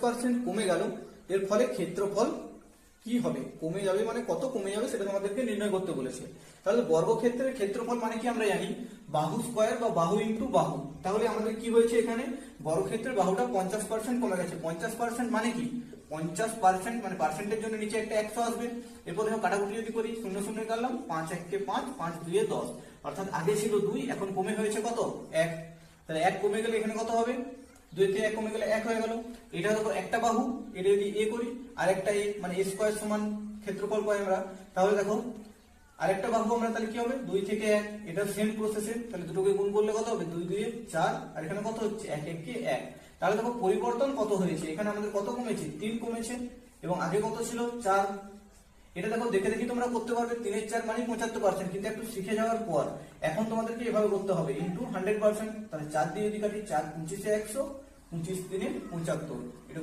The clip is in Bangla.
পার্সেন্ট কমে গেল, এর ফলে ক্ষেত্রফল কি হবে, কমে যাবে মানে কত কমে যাবে সেটা আমাদেরকে নির্ণয় করতে বলেছে। তাহলে বর্গক্ষেত্রের ক্ষেত্রফল মানে কি আমরা জানি বাহু স্কয়ার বা বাহু ইন্টু বাহু। তাহলে আমাদের কি হয়েছে এখানে বর্গক্ষেত্রের বাহুটা 50% কমে গেছে। 50% মানে কি 50% মানে পার্সেন্টের জন্য নিচে একটা 100 আসবে। এরপর দেখো কাটাকুটি যদি করি, শূন্য শূন্য কাটলাম, 5 1 5, 5 2 10, অর্থাৎ আগে ছিল 2, এখন কমে হয়েছে কত 1। তাহলে 1 কমে গেলে এখানে কত হবে, 2 থেকে 1 কমে গেলে 1 হয়ে গেল। এটা দেখো একটা বাহু, এটা যদি a করি আরেকটা a, মানে a স্কয়ার সমান ক্ষেত্রফল পাই আমরা। তাহলে দেখো আরেকটা বাহু আমরা তাহলে কি হবে 2 থেকে 1, এটা সেম প্রসেসে। তাহলে দুটোকে গুণ করলে কত হবে 2 2 4, আর এখানে কত হচ্ছে 1 1 1। তাহলে দেখো পরিবর্তন কত হয়েছে, এখানে আমাদের কত কমেছে 3 কমেছে, এবং আগে কত ছিল 4। এটা দেখো দেখে দেখি তোমরা করতে পারবে, 3 এর 4 মানে 75%, কিন্তু একটু শিখে যাওয়ার পর এখন তোমাদেরকে এভাবে করতে হবে ইনটু 100%। তাহলে 4 দিয়ে যদি কাটি 4 25 100, 25 3 75, এটা